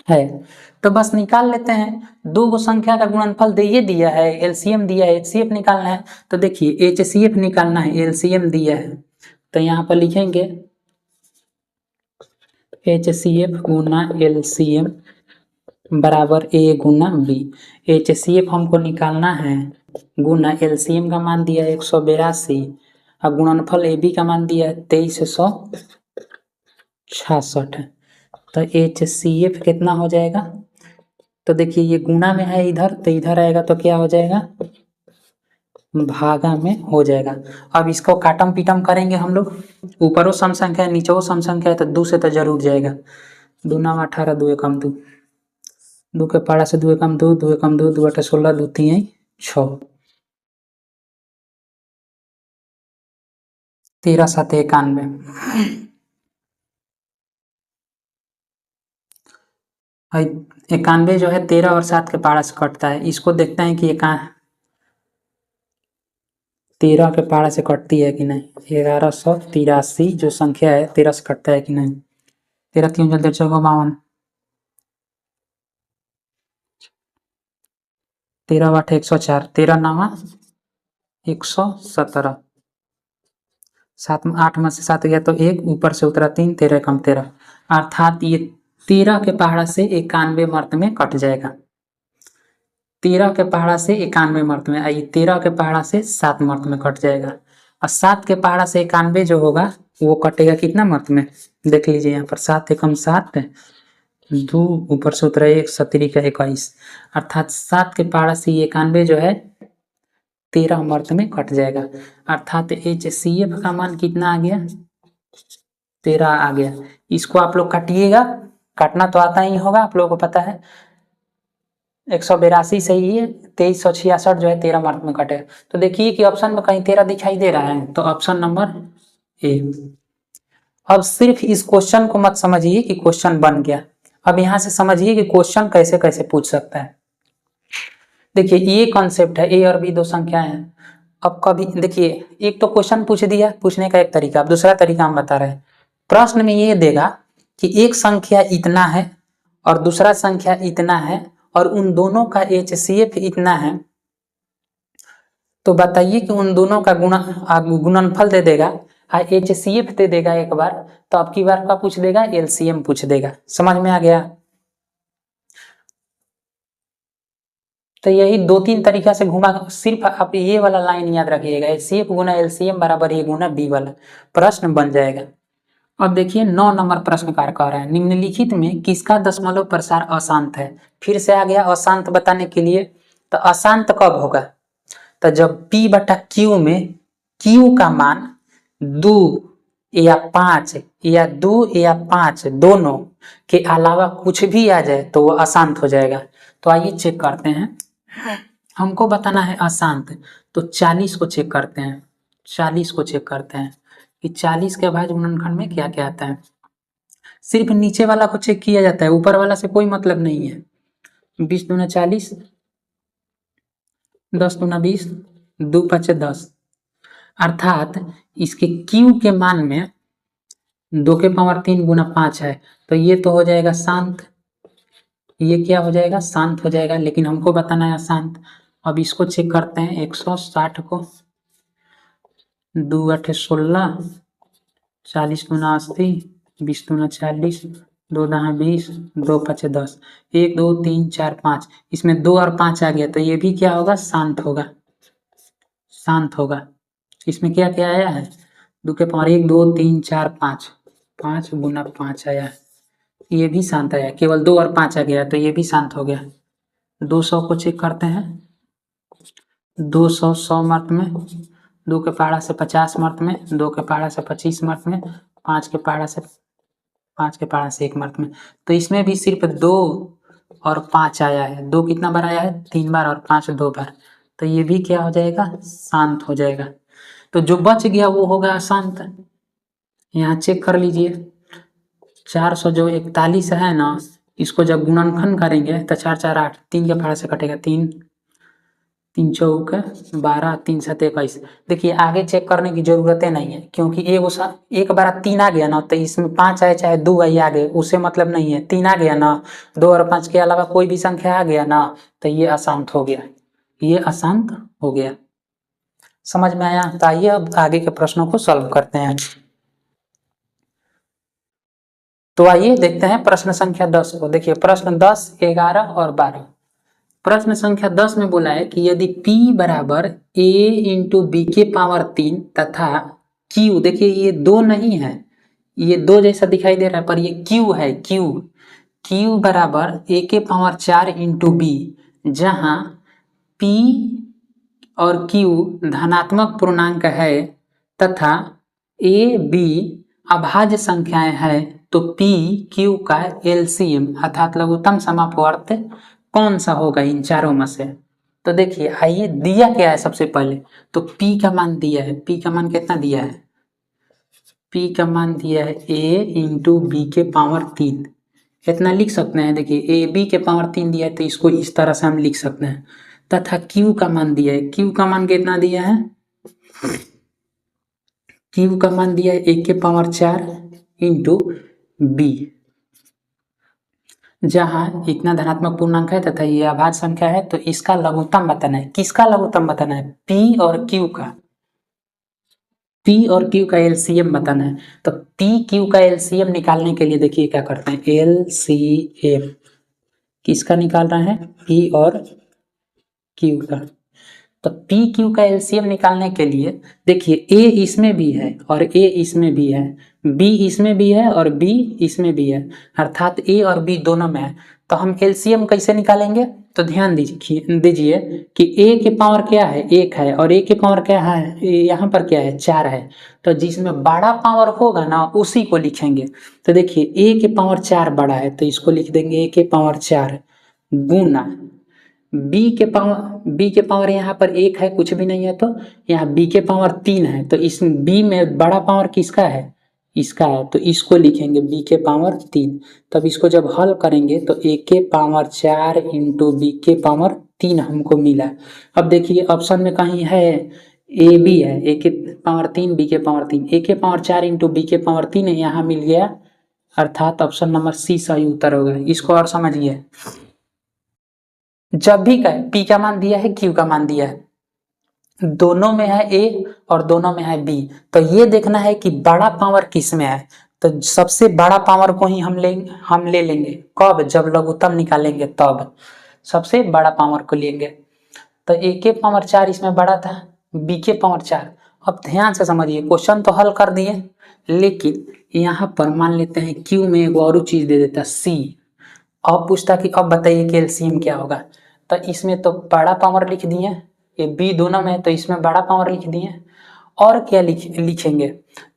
है। तो बस निकाल लेते हैं, दो संख्या का गुणनफल दे दिया है, LCM दिया है, HCF निकालना है। तो देखिए HCF निकालना है, LCM दिया है, तो यहाँ पर लिखेंगे HCF गुना LCM बराबर A गुना B। HCF हमको निकालना है, गुना LCM का मान दिया है 182 और गुणनफल AB का मान दिया है 2366। तो HCF कितना हो जाएगा, तो देखिए ये गुना में है इधर, तो इधर आएगा तो क्या हो जाएगा, भागा में हो जाएगा। अब इसको काटम पीटम करेंगे हम लोग, ऊपर वो सम संख्या है नीचे वो सम संख्या है, तो 2 से तो जरूर जाएगा, 2 9 18 2 एकम 2, 2 के पारा से 2 एकम 2, 2 एकम 2, 2 8 16, 2 3 6, 13 7 91। 91 जो है 13 और 7 के पहाड़ा से कटता है। इसको देखते हैं कि 13 के पहाड़ा से कटती है कि नहीं। 1183 जो संख्या है 13 से कटता है कि नहीं। 13 3 जल्दी 52, 13 8 104, 13 9 117, 7 8 में से 7 गया तो 1, ऊपर से उतरा 3, 13 कम 13, अर्थात ये 13 के पहाड़ा से 91 मर्त में कट जाएगा। 13 के पहाड़ा से 91 मर्त में, आइए 13 के पहाड़ा से 7 मर्त में कट जाएगा। और 7 के पहाड़ा से 91 जो होगा वो कटेगा कितना मर्त में, देख लीजिए यहाँ पर 7 एकम 7, 2 ऊपर से उतरा 1, 17 का 21, अर्थात 7 के पहाड़ा से 91 जो है 13 मर्त में कट जाएगा। अर्थात HCF का मान कितना आ गया, 13 आ गया। इसको आप लोग काटिएगा, काटना तो आता ही होगा, आप लोगों को पता है। 182 सही है, 2366 जो है 13 मर्त में कटे। तो देखिए कि ऑप्शन में कहीं 13 दिखाई दे रहा है, तो ऑप्शन नंबर ए। अब सिर्फ इस क्वेश्चन को मत समझिए कि क्वेश्चन बन गया, अब यहाँ से समझिए कि क्वेश्चन कैसे कैसे पूछ सकता है। देखिए ये कॉन्सेप्ट है, ए और बी दो संख्या है। अब कभी देखिए, एक तो क्वेश्चन पूछ दिया, पूछने का एक तरीका, अब दूसरा तरीका हम बता रहे हैं। प्रश्न में ये देगा कि एक संख्या इतना है और दूसरा संख्या इतना है और उन दोनों का HCF इतना है, तो बताइए कि उन दोनों का गुणनफल दे देगा, HCF दे देगा एक बार, तो अब की बार का पूछ देगा, LCM पूछ देगा। समझ में आ गया। तो यही 2-3 तरीका से घुमा, सिर्फ आप ये वाला लाइन याद रखिएगा, HCF गुना LCM बराबर ये गुना B वाला, प्रश्न बन जाएगा। अब देखिए 9 नंबर प्रश्नकार कह रहा है, निम्नलिखित में किसका दशमलव प्रसार अशांत है। फिर से आ गया अशांत बताने के लिए। तो अशांत कब होगा, तो जब P बटा Q में Q का मान 2 या 5 या 2 या 5 दोनों के अलावा कुछ भी आ जाए तो वो अशांत हो जाएगा। तो आइए चेक करते हैं, हमको बताना है अशांत, तो 40 को चेक करते हैं, 40 को चेक करते हैं कि 40 के अभाज्य गुणनखंड में क्या क्या आता है। सिर्फ नीचे वाला को चेक किया जाता है, ऊपर वाला से कोई मतलब नहीं है। 20 दूना 40, 10 दूना 20, 2 5 10, अर्थात इसके Q के मान में 2 के पावर 3 गुना 5 है, तो ये तो हो जाएगा शांत, ये क्या हो जाएगा, शांत हो जाएगा। लेकिन हमको बताना है अशांत। अब इसको चेक करते हैं, 160 को 2 8 16, 40 दूना 80, 20 दूना 40, 2 दहा 20, 2 5 10, 1 2 3 4 5, इसमें 2 और 5 आ गया, तो ये भी क्या होगा, शांत होगा, शांत होगा। इसमें क्या क्या आया है, 2 के पावर 1 2 3 4 5, 5 गुना 5 आया है, ये भी शांत आया। केवल 2 और 5 आ गया तो ये भी शांत हो गया। 200 को चेक करते हैं, 200 100 मर्त में, 2 के पहाड़ा से 50 मर्त में, 2 के पहाड़ा से 25 मर्त में, 5 के पहाड़ा से 1 मर्त में। तो इसमें भी सिर्फ 2 और 5 आया है। 2 कितना बार आया है, 3 बार, और 5 2 बार, तो ये भी क्या हो जाएगा, शांत हो जाएगा। तो जो बच गया वो होगा अशांत। यहाँ चेक कर लीजिए, 400 जो 41 है ना, इसको जब गुणनखंड करेंगे तो 4 4 8, 3 के पहाड़ा से कटेगा 3, 3 चौक 12, 3 7 21। देखिए आगे चेक करने की जरूरत नहीं है, क्योंकि एक बार 3 आ गया ना, तो इसमें 5 आए चाहे 2 आई आ गए, उससे मतलब नहीं है। 3 आ गया ना, 2 और 5 के अलावा कोई भी संख्या आ गया ना, तो ये अशांत हो गया, ये अशांत हो गया। समझ में आया। तो आइए अब आगे के प्रश्नों को सॉल्व करते हैं। तो आइए देखते हैं प्रश्न संख्या 10 को। देखिए प्रश्न 10, 11 और 12। प्रश्न संख्या 10 में बोला है कि यदि P बराबर A इंटू बी के पावर 3 तथा Q, देखिए ये 2 नहीं है, ये 2 जैसा दिखाई दे रहा है, पर ये Q है, Q बराबर A के पावर 4 इंटू बी, जहाँ P और Q धनात्मक पूर्णांक है तथा A B अभाज्य संख्याएं हैं, तो P Q का LCM अर्थात लघुत्तम समापवर्त कौन सा होगा इन चारों में से। तो देखिए आइए, दिया क्या है सबसे पहले, तो P का मान दिया है। P का मान कितना दिया है, P का मान दिया है A इंटू बी के पावर 3, इतना लिख सकते हैं। देखिए ए बी के पावर 3 दिया है तो इसको इस तरह से हम लिख सकते हैं, तथा क्यू का मान दिया है। क्यू का मान कितना दिया है? क्यू का मान दिया है 1 के पावर 4 इंटू बी, जहाँ इतना धनात्मक पूर्णांक है तथा ये अभाज्य संख्या है, तो इसका लघुत्तम बताना है। किसका लघुत्तम बताना है? पी और क्यू का। पी और क्यू का एलसीएम बताना है। तो पी क्यू का एलसीएम निकालने के लिए देखिए क्या करते हैं, एलसीएम किसका निकाल रहे हैं? पी और क्यू का। तो पी क्यू का एलसीएम निकालने के लिए देखिए ए इसमें भी है और ए इसमें भी है, बी इसमें भी है और बी इसमें भी है, अर्थात ए और बी दोनों में है। तो हम एलसीएम कैसे निकालेंगे? तो ध्यान दीजिए कि ए के पावर क्या है? 1 है, और ए के पावर क्या है? यहाँ पर क्या है? 4 है। तो जिसमें बड़ा पावर होगा ना उसी को लिखेंगे। तो देखिए ए के पावर 4 बड़ा है तो इसको लिख देंगे ए के पावर 4 गुना बी के पावर यहाँ पर 1 है, कुछ भी नहीं है, तो यहाँ बी के पावर 3 है, तो इस बी में बड़ा पावर किसका है? इसका है, तो इसको लिखेंगे बी के पावर 3। तब इसको जब हल करेंगे तो ए के पावर 4 इंटू बी के पावर 3 हमको मिला। अब देखिए ऑप्शन में कहीं है ए बी है, ए के पावर 3 बी के पावर 3, ए के पावर 4 इंटू बी के पावर 3 यहाँ मिल गया, अर्थात ऑप्शन नंबर सी सही उत्तर होगा। इसको और समझिए, जब भी कहे पी का मान दिया है क्यू का मान दिया है, दोनों में है ए और दोनों में है बी, तो ये देखना है कि बड़ा पावर किस में है। तो सबसे बड़ा पावर को ही हम ले लेंगे। कब? जब लघुत्तम निकालेंगे तब सबसे बड़ा पावर को लेंगे। तो ए के पावर 4 इसमें बड़ा था, बी के पावर 4। अब ध्यान से समझिए, क्वेश्चन तो हल कर दिए, लेकिन यहाँ पर मान लेते हैं क्यू में एक और चीज दे देता सी। अब पूछता कि अब बताइए कि एलसीएम क्या होगा। तो इसमें तो बड़ा पावर लिख दिए, ये बी दोनों में है तो इसमें बड़ा पावर लिख दिए, और क्या लिखेंगे?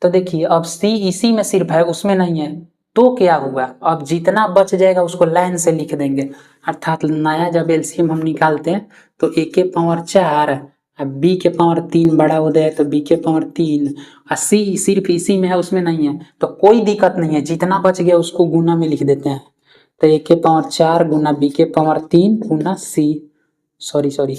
तो देखिए अब सी इसी में सिर्फ है, उसमें नहीं है, तो क्या हुआ? अब जितना बच जाएगा उसको लाइन से लिख देंगे, अर्थात नया जब एलसीएम हम निकालते हैं तो ए के पावर 4 अब बी के पावर 3 बड़ा हो जाए तो बी के पावर 3, और सी सिर्फ इसी में है उसमें नहीं है, तो कोई दिक्कत नहीं है, जितना बच गया उसको गुना में लिख देते हैं। तो ए के पावर 4 गुना बी के पावर 3 गुना सी, सॉरी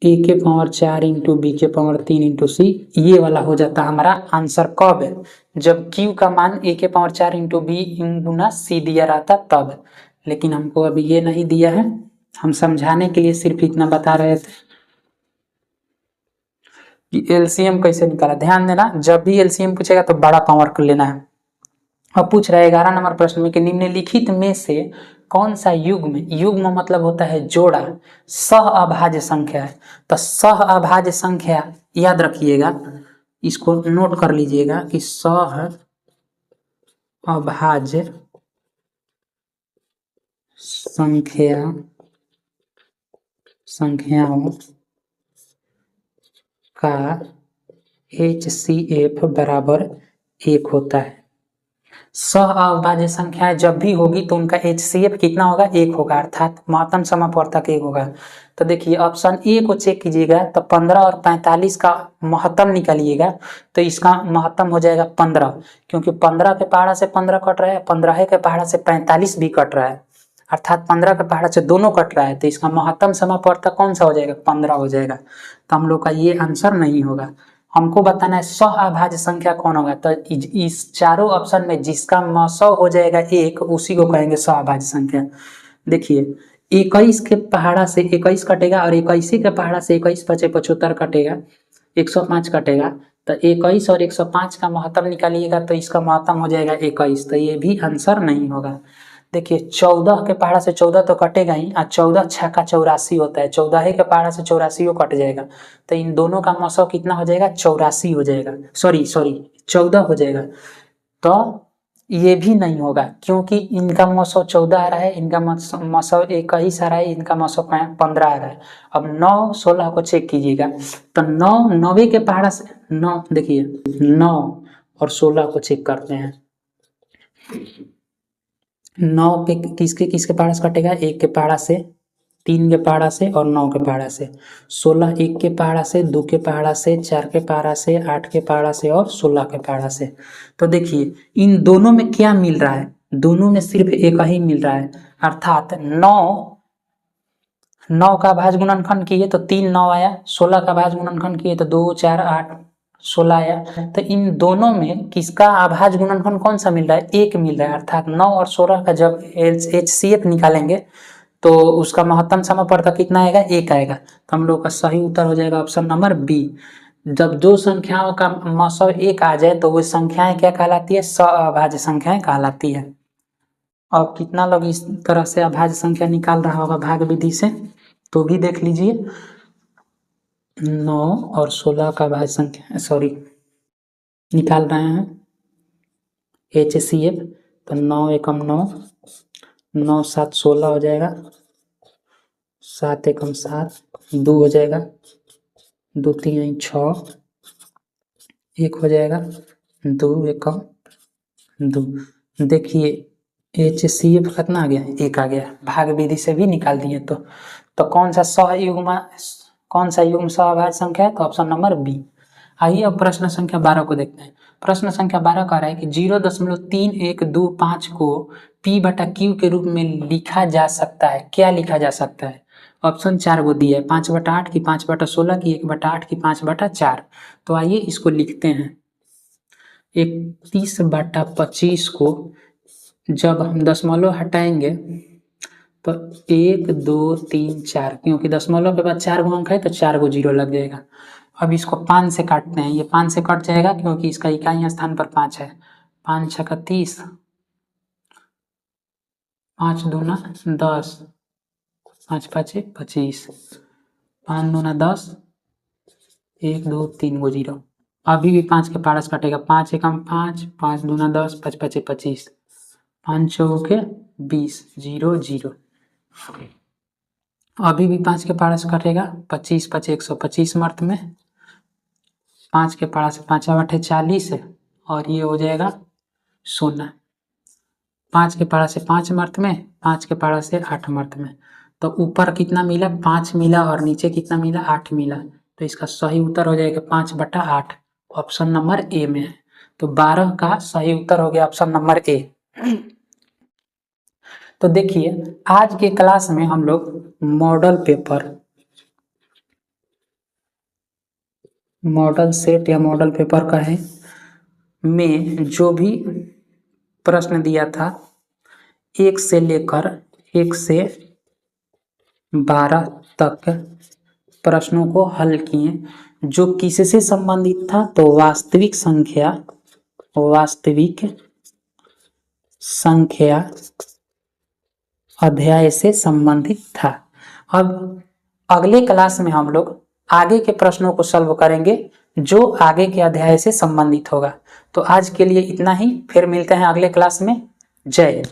ए के पावर 4 इंटू बी के पावर 3 इंटू सी, ये वाला हो जाता हमारा आंसर। कब है? जब क्यू का मान ए के पावर 4 इंटू बी गुना सी दिया रहता तब, लेकिन हमको अभी ये नहीं दिया है, हम समझाने के लिए सिर्फ इतना बता रहे थे कि एलसीएम कैसे निकाला। ध्यान देना, जब भी एलसीएम पूछेगा तो बड़ा पावर को लेना है। अब पूछ रहा है 11 नंबर प्रश्न में कि निम्नलिखित में से कौन सा युग्म मतलब होता है जोड़ा, सह अभाज्य संख्या है। तो सह अभाज्य संख्या याद रखिएगा, इसको नोट कर लीजिएगा कि सह अभाज्य संख्याओं का HCF बराबर 1 होता है। सह अभाज्य संख्याएं जब भी होगी तो उनका HCF कितना होगा? 1 होगा, अर्थात महत्तम समापवर्तक 1 होगा। तो देखिए ऑप्शन ए को चेक कीजिएगा, तो 15 और 45 का महत्तम निकालिएगा तो इसका महत्तम हो जाएगा 15, क्योंकि 15 के पहाड़ा से 15 कट रहा है, 15 के पहाड़ा से 45 भी कट रहा है, अर्थात 15 के पहाड़ा से दोनों कट रहा है, तो इसका महत्तम समापवर्तक कौन सा हो जाएगा? 15 हो जाएगा। तो हम लोग का ये आंसर नहीं होगा। हमको बताना है सह अभाज्य संख्या कौन होगा। तो इस चारों ऑप्शन में जिसका मसौ हो जाएगा 1 उसी को कहेंगे सह अभाज्य संख्या। देखिए 21 के पहाड़ा से 21 कटेगा और 21 के पहाड़ा से 21 बचे 75 कटेगा, 105 कटेगा, तो 21 और 105 का महत्तम निकालिएगा तो इसका महत्तम हो जाएगा 21, तो ये भी आंसर नहीं होगा। देखिए 14 के पहाड़ा से 14 तो कटेगा ही, 14 छक्का 84 होता है, 14 के पहाड़ा से 84 कट जाएगा, तो इन दोनों का मसौ कितना हो जाएगा? 84 हो जाएगा, सॉरी 14 हो जाएगा। तो ये भी नहीं होगा, क्योंकि इनका मसौ 14 आ रहा है, इनका मसौ 21 आ रहा है, इनका मसौ 15 आ रहा है। अब 9 16 को चेक कीजिएगा, तो 9 के पहाड़ा से 9, देखिए 9 और 16 को चेक करते हैं। 9 पे किसके पहाड़ा से कटेगा? 1 के पहाड़ा से 3 के पहाड़ा से और 9 के पहाड़ा से, 16 1 के पहाड़ा से, 2 के पहाड़ा से, 4 के पहाड़ा से, 8 के पहाड़ा से और 16 के पहाड़ा से। तो देखिए इन दोनों में क्या मिल रहा है, दोनों में सिर्फ एक ही मिल रहा है, अर्थात 9 का भाज्य गुणनखंड किए तो 3 9 आया, 16 का भाज्य गुणनखंड किए तो 2 4 8 16 आया। तो इन दोनों में किसका अभाज्य गुणनखंड कौन सा मिल रहा है, 1 मिल रहा है, अर्थात 9 और 16 का जब HCF निकालेंगे तो उसका महत्तम समापवर्तक कितना आएगा, 1 आएगा। तो हम लोग का सही उत्तर हो जाएगा ऑप्शन नंबर बी। जब दो संख्याओं का मसव 1 आ जाए तो वो संख्याएं क्या कहलाती है, सअभाज्य संख्याएं कहलाती है। अब कितना लोग इस तरह से अभाज्य संख्या निकाल रहा होगा भाग विधि से, तो भी देख लीजिए। 9 और 16 का भाज्य संख्या निकाल रहे हैं HCF, तो 9 एकम 9, 9 7 16 हो जाएगा, 7 एकम 7, 2 हो जाएगा, 2 3 6, 1 हो जाएगा, 2 एकम 2। देखिए HCF कितना आ गया, 1 आ गया, भाग विधि से भी निकाल दिए। तो कौन सा युग्म सअभाज्य संख्या है, तो ऑप्शन नंबर बी। आइए अब प्रश्न संख्या 12 को देखते हैं। प्रश्न संख्या 12 कह रहा है कि 0.3125 को P/Q के रूप में लिखा जा सकता है, क्या लिखा जा सकता है। ऑप्शन 4 को दिया है, 5/8 की, 5/16 की, 1/8 की, 5/4। तो आइए इसको लिखते हैं। 31/25 को जब हम दशमलव हटाएंगे तो 1 2 3 4, क्योंकि दशमलव के बाद 4 अंक है तो 4 को 0 लग जाएगा। अब इसको 5 से काटते हैं, ये 5 से कट जाएगा क्योंकि इसका इकाई स्थान पर 5 है। 5 छक्का 30, 5 दूना 10, 5 5 25, 5 दूना 10, 1 2 3 को 0। अभी भी 5 के पारस कटेगा, 5 एकम 5, 5 दूना 10, 5 5 25, 5 चौके 20, 0 0। अभी भी 5 के पारस कटेगा, 25 5 125 मर्त में, 5 के पारा से 5 8 40 है और ये हो जाएगा 0। 5 के पारा से 5 मर्त में, 5 के पारा से 8 मर्त में। तो ऊपर कितना मिला, 5 मिला और नीचे कितना मिला, 8 मिला। तो इसका सही उत्तर हो जाएगा 5/8, ऑप्शन नंबर ए में है। तो 12 का सही उत्तर हो गया ऑप्शन नंबर ए। तो देखिए आज के क्लास में हम लोग मॉडल सेट या मॉडल पेपर का है में जो भी प्रश्न दिया था 1 से लेकर 1 से 12 तक प्रश्नों को हल किए। जो किससे संबंधित था, तो वास्तविक संख्या अध्याय से संबंधित था। अब अगले क्लास में हम लोग आगे के प्रश्नों को सॉल्व करेंगे जो आगे के अध्याय से संबंधित होगा। तो आज के लिए इतना ही, फिर मिलते हैं अगले क्लास में। जय हिंद।